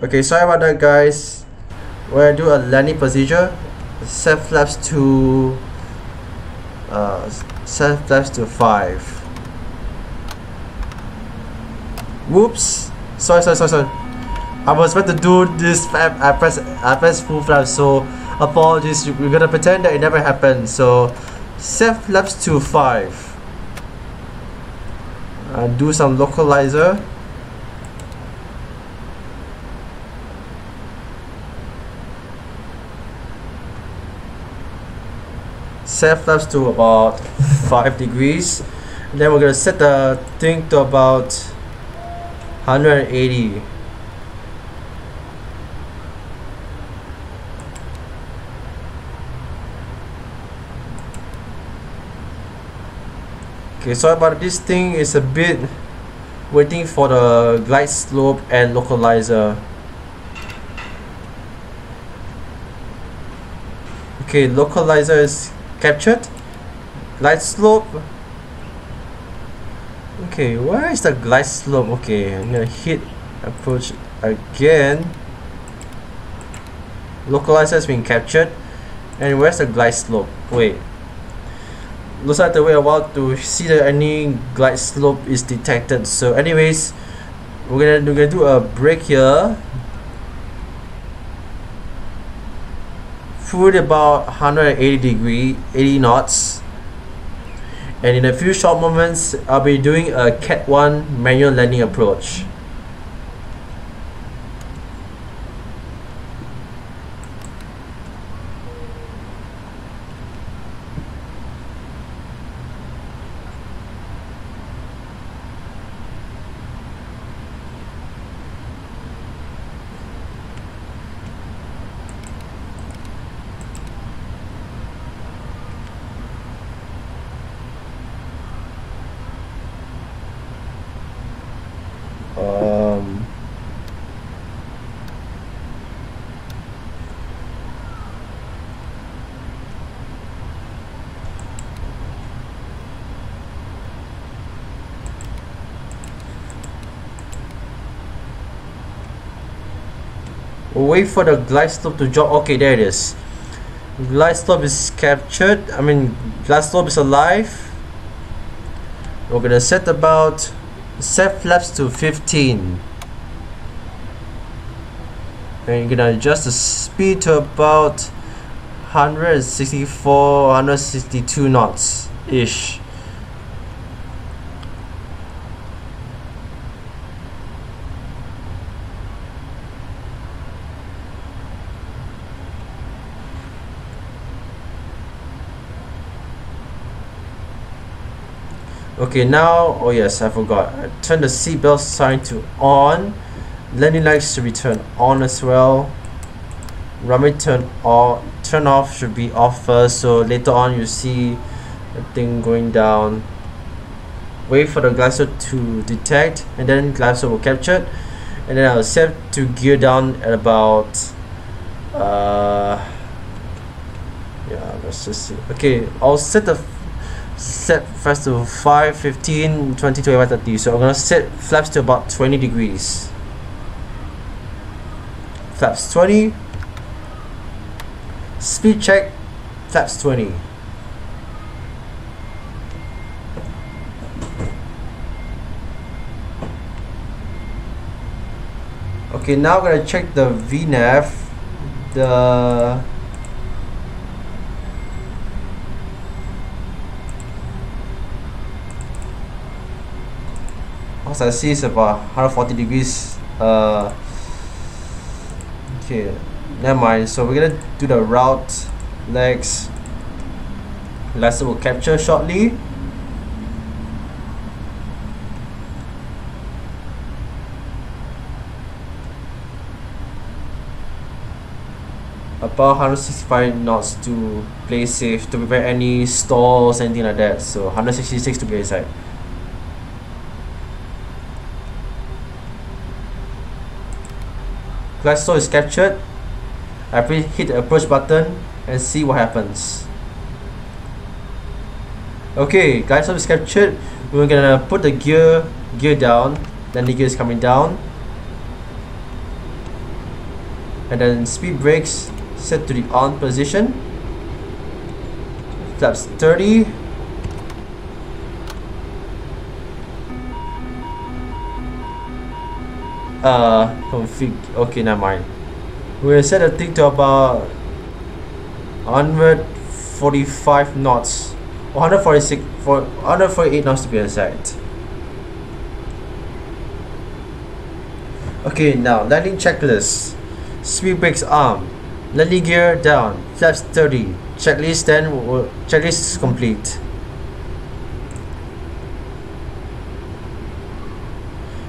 Okay, sorry about that, guys. When I do a landing procedure, set flaps to 5. Whoops! Sorry. I was about to do this. I press full flaps. So apologies. We're gonna pretend that it never happened. So set flaps to 5. Do some localizer. Set flaps to about 5 degrees. And then we're gonna set the thing to about 180. Okay, sorry about this thing is a bit waiting for the glide slope and localizer. Okay, localizer is captured. Glide slope. Okay, where is the glide slope? Okay, I'm gonna hit approach again. Localizer has been captured. And where's the glide slope? Wait. Looks like to wait a while to see that any glide slope is detected. So anyways, we're gonna do a brake here. Food about 80 knots. And in a few short moments, I'll be doing a Cat 1 manual landing approach. We'll wait for the glide slope to drop. Okay, there it is. Glide slope is captured. Glide slope is alive. We're gonna set flaps to 15. And you're gonna adjust the speed to about 164, 162 knots ish. Okay, now, oh yes, I forgot. I turn the seatbelt sign to on. Landing lights should be turned on as well. Runway turn off should be off first, so later on you see the thing going down. Wait for the glide slope to detect, and then glide slope will capture it. And then I'll set to gear down at about yeah, let's just see. Okay, I'll set flaps to 5, 15, 20, 25, 30. So I'm gonna set flaps to about 20 degrees. Flaps 20. Speed check. Flaps 20. Okay, now I'm gonna check the VNAV. As I see, it's about 140 degrees. Okay, never mind. So we're gonna do the route legs. Laser will capture shortly. About 165 knots to play safe, to prevent any stalls, anything like that. So 166 to be exact. Glide slope is captured. I hit the approach button and see what happens. Okay, glide slope is captured. We're gonna put the gear down. Then the gear is coming down. and then speed brakes set to the on position. Flaps 30. Config. Okay, never mind. We'll set the thing to about 145 knots, 146 for 148 knots to be exact. Okay, now landing checklist. Speed brakes arm, landing gear down, flaps 30. Checklist checklist is complete.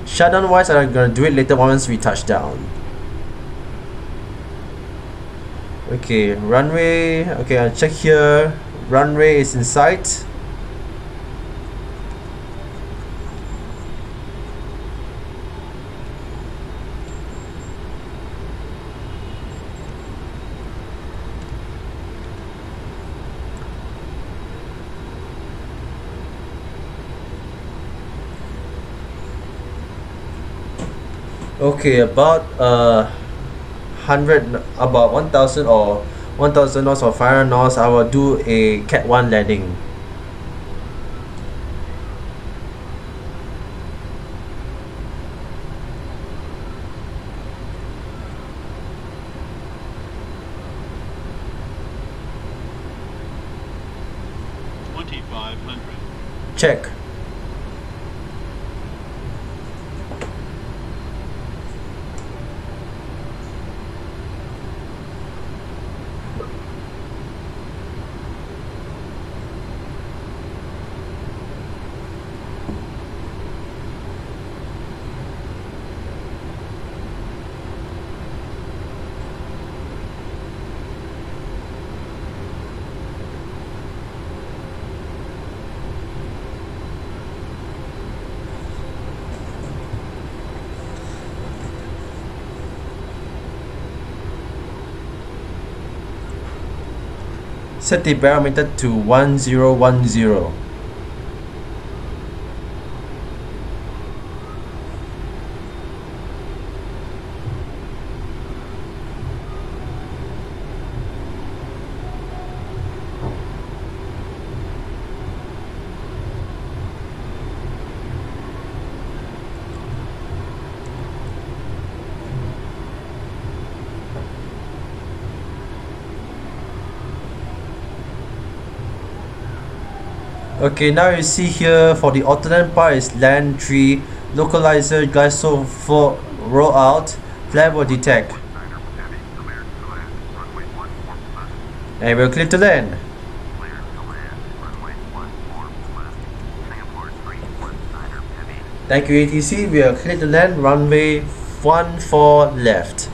Shutdown wise, I'm gonna do it later once we touch down. Okay, runway. Okay, I'll check here. Runway is in sight. Okay, about 1,000 or 1,000 knots or 500 knots, I will do a Cat 1 landing. Check. Set the barometer to 1010. Okay, now you see here for the alternate part is land 3, localizer, glyso 4, roll out, flap will detect. And we're clear to land. Thank you ATC, we are clear to land, runway 14 left.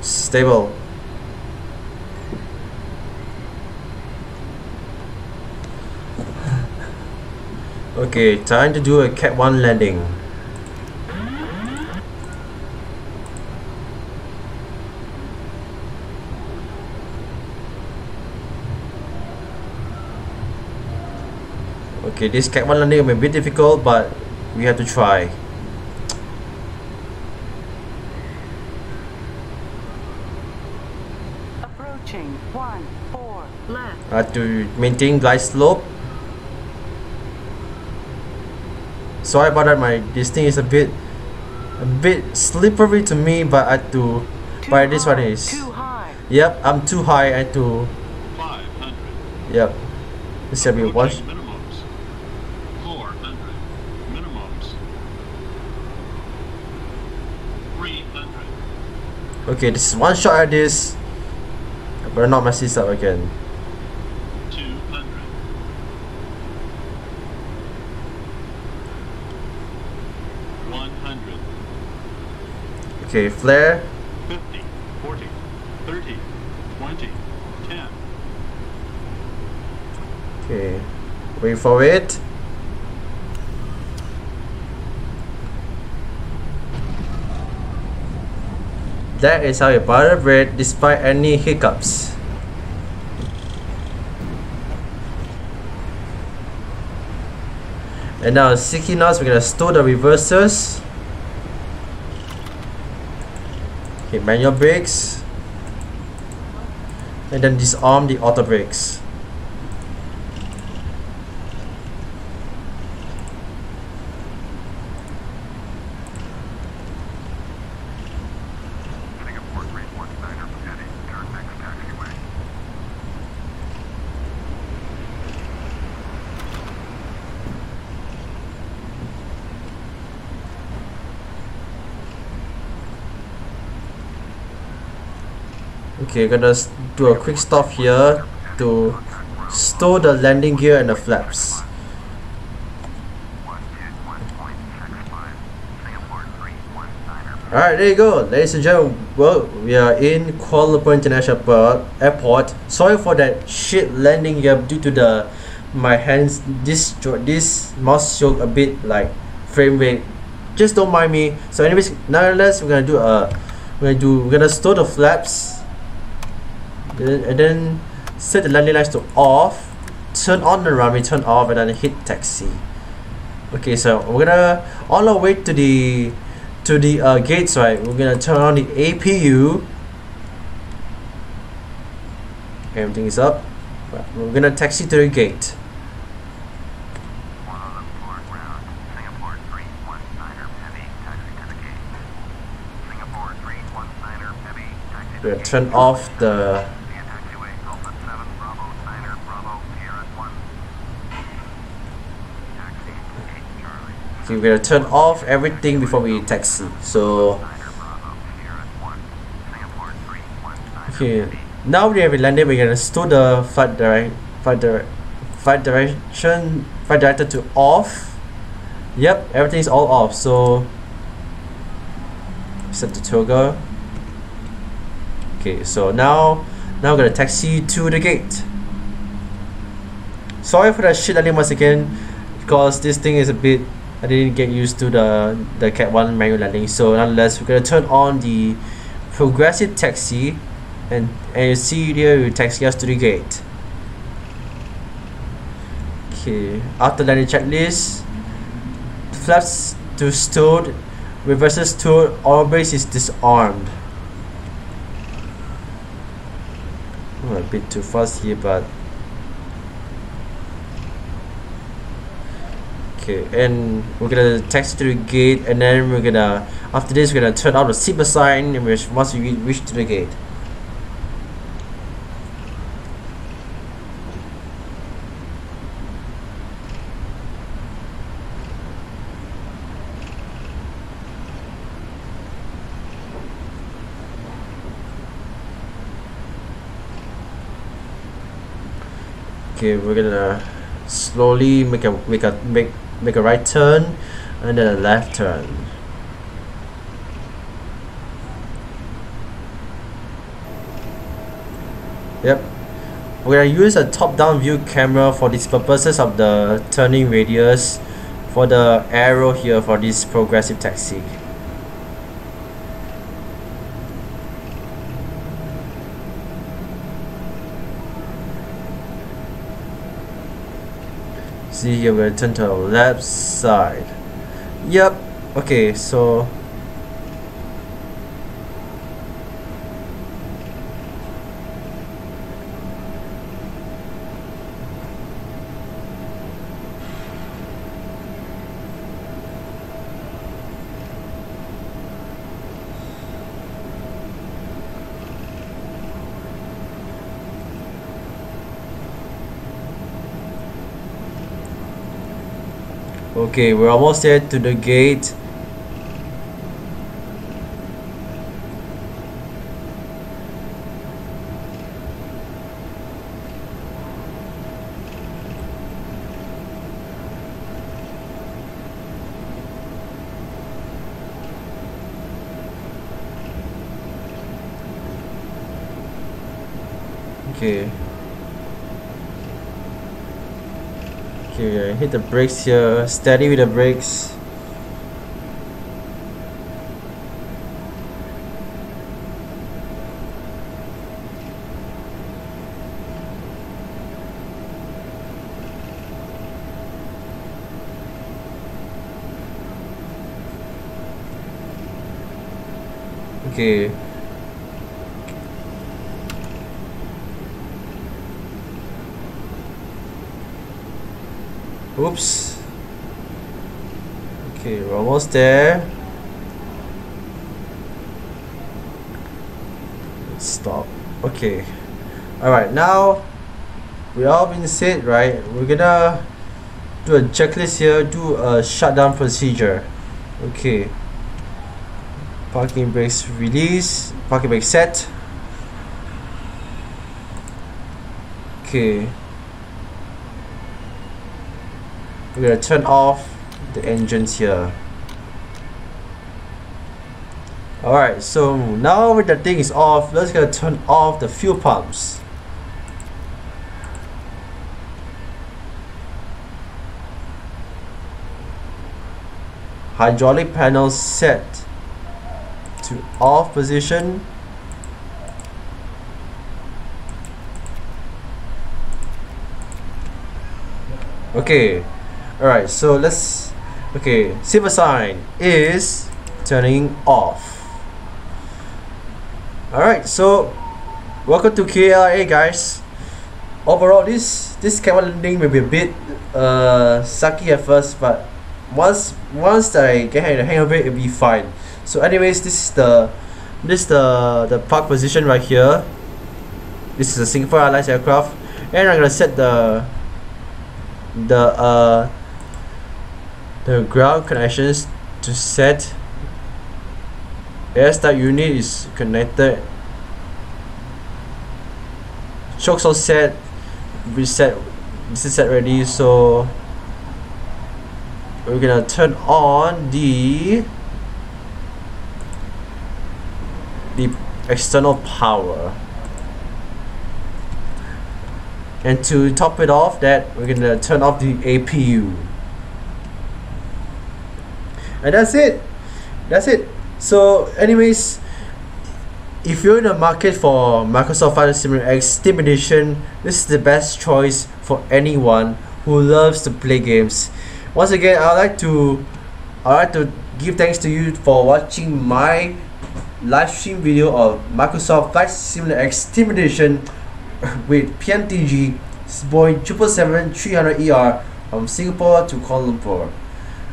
Stable. Okay, time to do a Cat 1 landing. Okay, this Cat 1 landing may be a bit difficult, but we have to try. Approaching 14 left. I have to maintain glide slope. Sorry about that, this thing is a bit slippery to me, but I have to. But this one is. Too high. Yep, I'm too high. I have to. 500. Yep. This should be one. Minimums. 400. Minimums. 300. Okay, this is one shot at this. I better not mess this up again. 200. 100. Okay, flare. 50. 40. 30. 20. 10. Okay, wait for it. That is how you butter bread despite any hiccups. And now 60 knots, we're gonna stow the reversers. Okay, manual brakes. And then disarm the auto brakes. Singapore 319er heading, turn next taxiway. Okay, gonna do a quick stop here to stow the landing gear and the flaps. 121.65, Singapore 319er. Alright, there you go, ladies and gentlemen. Well, we are in Kuala Lumpur International Airport. Sorry for that shit landing gear due to the my hands. This mouse shook a bit like frame rate. Just don't mind me. So, anyways, nonetheless, we're gonna stow the flaps. And then set the landing lights to off, turn on the runway, turn off, and then hit taxi. Okay, so we're gonna on our way to the gates, right? We're gonna turn on the APU. Everything is up. We're gonna taxi to the gate. 1 on the floor ground, Singapore 319er heavy, taxi to the gate. Singapore 319er heavy, taxi to We're the gonna gate. turn off the. Via taxiway, Alpha 7 Bravo Niner Bravo, Sierra 1. Taxi to gate Charlie. Okay, we're gonna turn off everything before we taxi. So Niner Bravo, Sierra 1. Singapore 319er okay, heavy. now we have landed. We're gonna stow the flight director to off. Yep, everything's all off. So set the toggle. Okay, so now we're gonna taxi to the gate. Sorry for that shit landing once again, because this thing is a bit. I didn't get used to the Cat 1 manual landing. So nonetheless, we're gonna turn on the progressive taxi, and you see here we taxi us to the gate. Okay, after landing checklist, flaps to stowed, reverses stowed, all brakes is disarmed. Oh, a bit too fast here, but okay. And we're gonna taxi to the gate, and then we're gonna after this we're gonna turn on the seatbelt sign, and once we reach to the gate. Okay, we're gonna slowly make a right turn and then a left turn. Yep, we're gonna use a top-down view camera for these purposes of the turning radius for the arrow here for this progressive taxi. See here, we're gonna turn to the left side. Yep. Okay, so okay, we're almost there to the gate. Okay. Okay, hit the brakes here. Steady with the brakes. Okay. Oops. Okay, we're almost there. Let's stop. Okay. Alright, now we all been set, right? We're gonna do a checklist here, do a shutdown procedure. Okay. Parking brakes release, parking brake set. Okay. We're gonna turn off the engines here. Alright, so now when the thing is off, let's gonna turn off the fuel pumps. Hydraulic panel set to off position. Okay. Alright, so let's, okay, silver sign is turning off. Alright, so welcome to KLA, guys. Overall, this camera landing may be a bit sucky at first, but once I get the hang of it, it'll be fine. So anyways, this is the park position right here. This is a Singapore Airlines aircraft, and I'm gonna set the ground connections to set. Air start unit is connected. Chokes all set. Reset. This is set ready. So we're gonna turn on the external power. And to top it off, that we're gonna turn off the APU. And that's it. That's it. So anyways, if you're in the market for Microsoft Flight Simulator X Steam Edition, this is the best choice for anyone who loves to play games. Once again, I'd like to give thanks to you for watching my live stream video of Microsoft Flight Simulator X Steam Edition with PMDG B777-300ER from Singapore to Kuala Lumpur.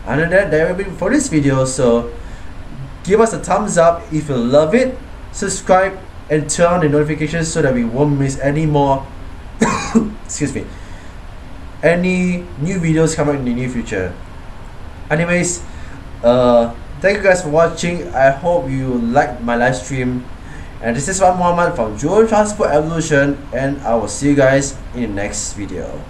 Other than that, that will be for this video. So give us a thumbs up if you love it, subscribe and turn on the notifications so that we won't miss any more excuse me, any new videos coming in the near future. Anyways, thank you guys for watching. I hope you liked my live stream, and this is Muhammad from Dual Transport Evolution, and I will see you guys in the next video.